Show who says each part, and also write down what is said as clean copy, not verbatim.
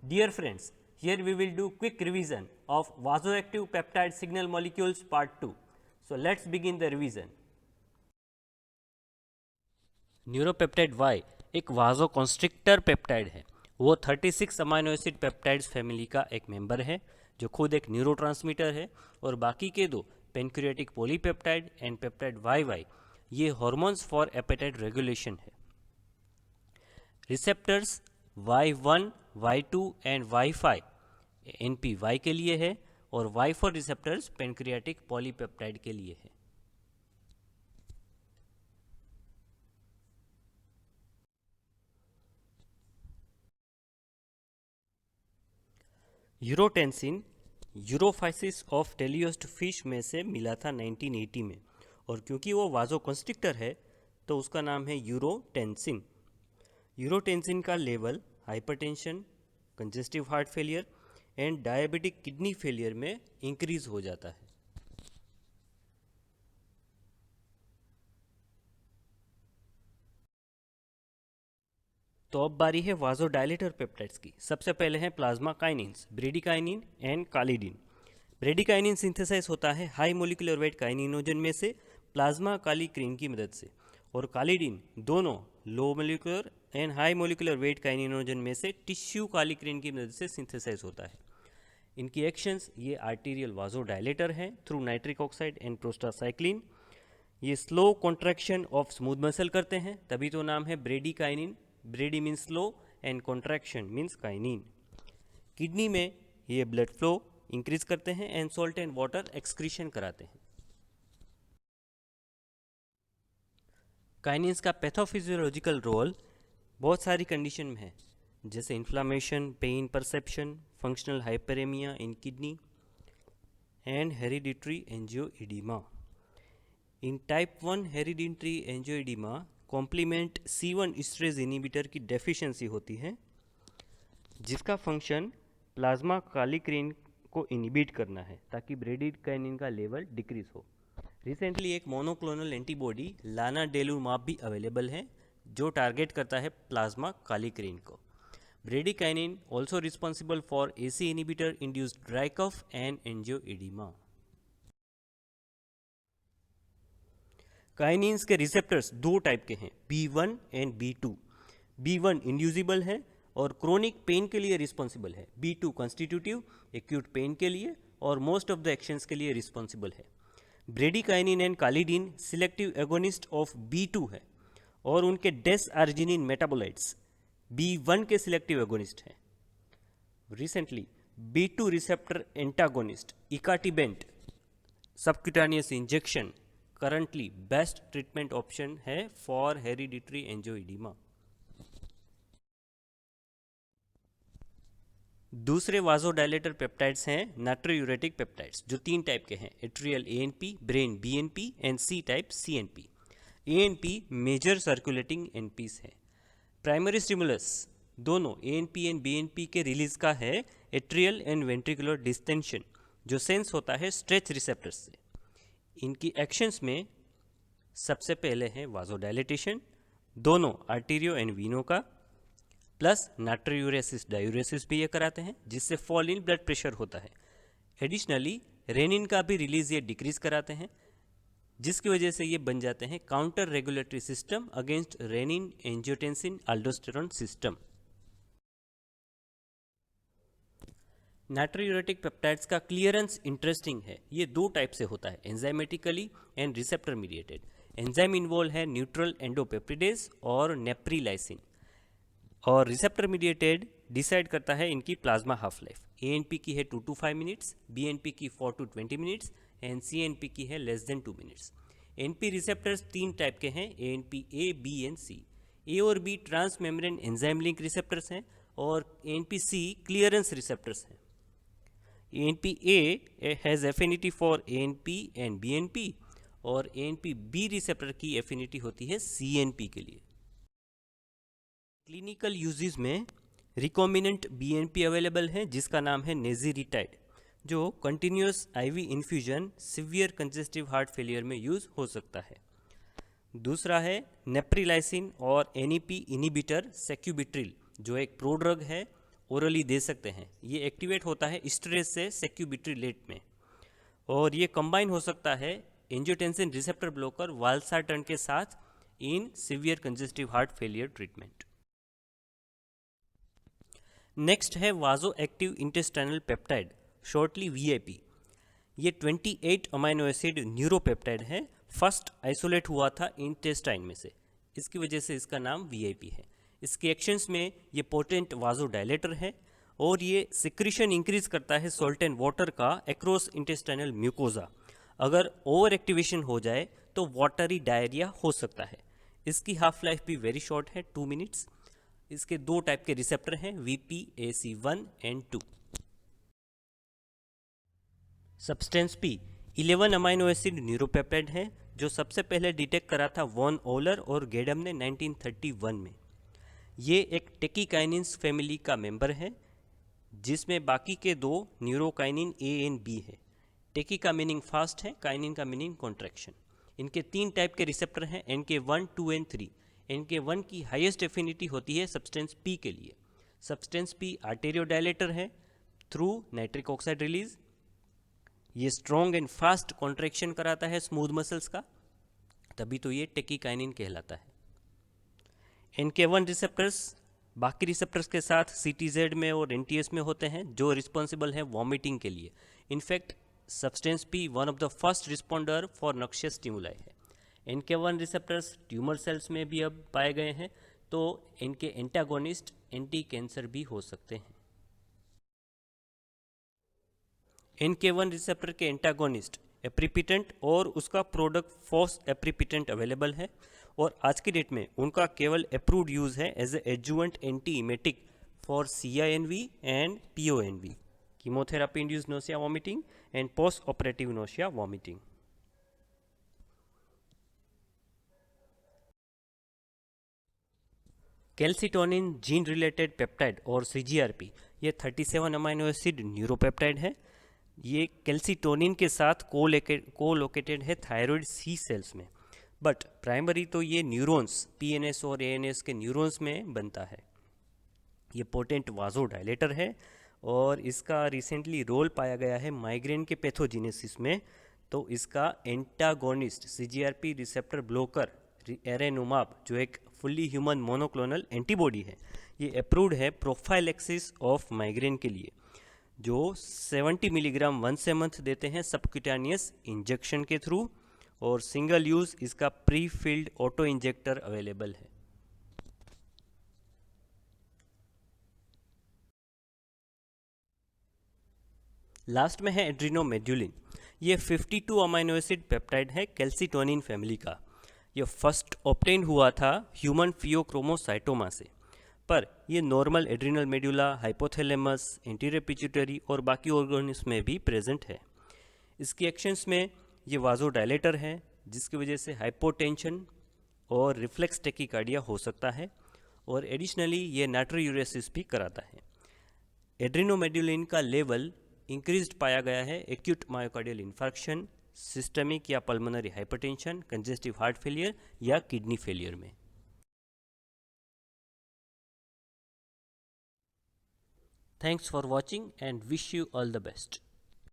Speaker 1: Dear friends, here we will do quick revision of vasoactive peptide signal molecules part 2. So, let us begin the revision. Neuropeptide Y एक वाजोकॉन्स्ट्रिक्टर peptide है। वो 36 amino acid peptides family का एक member है जो खुद एक neurotransmitter है, और बाकी के दो pancreatic polypeptide and peptide YY ये हार्मोन्स फॉर एपेटाइट रेगुलेशन है। Receptors Y1, Y2 and Y5 NPY के लिए है और Y4 रिसेप्टर्स पेनक्रियाटिक पॉलीपेप्टाइड के लिए है। यूरोटेंसिन यूरोफाइसिस ऑफ टेलियोस्ट फिश में से मिला था 1980 में, और क्योंकि वो वाजोकॉन्स्ट्रिक्टर है तो उसका नाम है यूरोटेंसिन। यूरोटेंसिन का level hypertension, congestive heart failure and diabetic kidney failure में इंक्रीज हो जाता है। तो अब बारी है वाजोडायलेटर पेप्टाइड्स की। सबसे पहले हैं plasma kinins, bradykinin and kallidin. Bradykinin synthesize होता है हाई मोलिकुलर वेट काइनिनोजन में से प्लाज्मा कालीक्रीन की मदद से, और कालिडिन दोनों low molecular and high molecular weight kininogen में से टिश्यू कालीक्रीन की मदद से सिंथेसाइज होता है। इनकी एक्शंस, ये आर्टीरियल वाजोडायलेटर हैं through nitric oxide and prostacyclin. ये slow contraction of smooth muscle करते हैं, तभी तो नाम है bradykinin. Brady means slow and contraction means kinin. Kidney में ये ब्लड फ्लो इंक्रीज करते हैं and salt and water excretion कराते हैं। काइनिन्स का पैथोफिजियोलॉजिकल रोल बहुत सारी कंडीशन में है, जैसे inflammation, pain perception, functional hyperaemia in kidney and hereditary angioedema. In type 1 hereditary angioedema complement C1 esterase inhibitor की डेफिशिएंसी होती है, जिसका फंक्शन प्लाज्मा कालीक्रीन को इनिबिट करना है ताकि ब्रेडिकाइनिन का लेवल डिक्रीज हो। रिसेंटली एक मोनोक्लोनल एंटीबॉडी लानाडेलुमाब भी अवेलेबल है जो टारगेट करता है प्लाज्मा कालीक्रीन को। Bradykinin also responsible for AC inhibitor induced dry cough and angioedema. Kinins के रिसेप्टर्स दो टाइप के हैं, B1 and B2। B1 inducible है और क्रोनिक पेन के लिए रिस्पॉन्सिबल है। B2 कॉन्स्टिट्यूटिव एक्यूट पेन के लिए और मोस्ट ऑफ द एक्शंस के लिए रिस्पॉन्सिबल है। Bradykinin and kallidin selective agonist of B2 है और उनके डेस आर्जिनिन मेटाबोलाइट्स B1 के सिलेक्टिव एगोनिस्ट हैं। Recently B2 receptor antagonist icatibant subcutaneous injection currently best treatment option है फॉर हेरिडिटरी एंजियोइडीमा। दूसरे वाजोडायलेटर पेप्टाइड्स हैं नाट्रियूरेटिक पेप्टाइड्स, जो तीन टाइप के हैं, atrial ANP, brain BNP and C type CNP। ANP major circulating NPs है। Primary stimulus दोनों ANP and BNP के रिलीज का है एट्रियल एंड वेंट्रिकुलर डिस्टेंशन, जो सेंस होता है स्ट्रेच रिसेप्टर्स से। इनकी एक्शंस में सबसे पहले है वाजोडायलेटेशन, दोनों आर्टीरियो एंड वीनो का, प्लस नाट्रियूरेसिस डायूरेसिस भी ये कराते हैं, जिससे फॉल इन ब्लड प्रेशर होता है। एडिशनली रेनिन का भी रिलीज ये डिक्रीज कराते हैं, जिसकी वजह से ये बन जाते हैं counter regulatory system against renin angiotensin aldosterone system. Natriuretic peptides का क्लियरेंस इंटरेस्टिंग है। ये दो टाइप से होता है, enzymatically and receptor mediated. Enzyme involve है न्यूट्रल एंडोपेप्टिडेज और नेप्रीलाइसिन, और रिसेप्टर मीडिएटेड डिसाइड करता है इनकी प्लाज्मा हाफ लाइफ। ANP की है 2 to 5 मिनट्स, BNP की 4 to 20 मिनट्स एंड CNP की है less than 2 minutes. NP receptors तीन टाइप के हैं, ANP A, B and C। A और B transmembrane enzyme linked receptors हैं और ANP C क्लियरेंस रिसेप्टर्स हैं। ANP A has affinity for ANP and BNP और ANP B रिसेप्टर की affinity होती है CNP के लिए। क्लिनिकल यूजेस में रिकॉम्बिनेंट BNP अवेलेबल है, जिसका नाम है नेजिरिटाइड, जो continuous IV infusion severe congestive heart failure में यूज हो सकता है। दूसरा है नेप्रिलाइसिन और NEP इनिबिटर सेक्यूबिट्रिल, जो एक प्रोड्रग है ओरली दे सकते हैं। ये एक्टिवेट होता है स्ट्रेस से सेक्यूबिट्रिलेट में, और ये कंबाइन हो सकता है एंजियोटेंसिन रिसेप्टर ब्लॉकर वाल्सार्टन के साथ in severe congestive heart failure treatment. Next है vaso active intestinal peptide, shortly VIP. ये 28 अमाइनो एसिड न्यूरोपेप्टाइड है, फर्स्ट आइसोलेट हुआ था इंटेस्टाइन में से, इसकी वजह से इसका नाम वीआईपी है। इसके एक्शंस में ये पोटेंट वाजो डायलेटर है, और ये सिक्रीशन इंक्रीज करता है सॉल्ट एंड वाटर का एक्रोस इंटेस्टाइनल म्यूकोजा। अगर ओवर एक्टिवेशन हो जाए तो वाटरी डायरिया हो सकता है। इसकी हाफ लाइफ भी वेरी शॉर्ट है, 2 मिनट्स। इसके 2 टाइप के रिसेप्टर हैं, VPAC1 and 2। Substance P 11 amino acid neuropeptide है, जो सबसे पहले डिटेक्ट करा था वॉन ओलर और गेडम ने 1931 में। ये एक टेकिकाइनिन्स फैमिली का मेंबर है, जिसमें बाकी के 2 न्यूरोकाइनिन ए एंड बी है। टेकी का मीनिंग फास्ट है, काइनिन का मीनिंग कॉन्ट्रैक्शन। इनके 3 टाइप के रिसेप्टर हैं, NK1, 2 एंड 3। NK1 की हाईएस्ट एफिनिटी होती है सब्सटेंस पी के लिए। सब्सटेंस पी आर्टेरियोडायलेटर है थ्रू नाइट्रिक ऑक्साइड रिलीज। ये स्ट्रॉन्ग एंड फास्ट कॉन्ट्रैक्शन कराता है स्मूथ मसल्स का, तभी तो ये टेकिकाइनिन कहलाता है। NK1 रिसेप्टर्स बाकी रिसेप्टर्स के साथ CTZ में और NTS में होते हैं, जो रिस्पॉन्सिबल है वॉमिटिंग के लिए। In fact substance P one of the first responder for noxious stimuli है। NK1 रिसेप्टर्स ट्यूमर सेल्स में भी अब पाए गए हैं, तो इनके एंटागोनिस्ट एंटी कैंसर भी हो सकते हैं। NK1 रिसेप्टर के एंटागोनिस्ट एप्रीपिटेंट और उसका प्रोडक्ट फॉस एप्रीपिटेंट अवेलेबल है, और आज की डेट में उनका केवल अप्रूव्ड यूज़ है as a adjuvant anti emetic for CINV and PONV, chemotherapy induced nausea vomiting and post operative nausea vomiting. Calcitonin gene related peptide और CGRP, ये 37 अमाइनो एसिड न्यूरोपेप्टाइड है। ये कैल्सिटोनिन के साथ कोलोकेटेड है थायराइड C सेल्स में, but primary तो ये न्यूरॉन्स PNS और ANS के न्यूरॉन्स में बनता है। ये पोटेंट वाजो डायलेटर है, और इसका रिसेंटली रोल पाया गया है माइग्रेन के पैथोजेनेसिस में। तो इसका एंटागोनिस्ट CGRP रिसेप्टर ब्लॉकर एरेनुमाब, जो एक फुल्ली ह्यूमन मोनोक्लोनल एंटीबॉडी है, ये अप्रूव्ड है प्रोफाइलेक्सिस ऑफ माइग्रेन के लिए, जो 70 मिलीग्राम वंस ए मंथ देते हैं सबक्यूटेनियस इंजेक्शन के थ्रू, और सिंगल यूज़ इसका pre filled auto injector available है। लास्ट में है एड्रीनोमेड्यूलिन। ये 52 अमाइनो एसिड पेप्टाइड है कैल्सिटोनिन फैमिली का। ये फर्स्ट ऑब्टेन हुआ था ह्यूमन फियोक्रोमोसाइटोमा से, पर ये normal adrenal medulla, hypothalamus, anterior pituitary और बाकी ऑर्गन्स में भी प्रेजेंट है। इसकी एक्शंस में ये वाजो डायलेटर है, जिसकी वजह से हाइपोटेंशन और रिफ्लेक्स टेकिकार्डिया हो सकता है, और एडिशनली ये नाट्रियूरेसिस भी कराता है। एड्रीनोमेड्यूलिन का लेवल इंक्रीज्ड पाया गया है एक्यूट मायोकार्डियल इन्फार्क्शन, सिस्टमिक या pulmonary hypertension, congestive heart failure या किडनी फेलियर में। Thanks for watching and wish you all the best.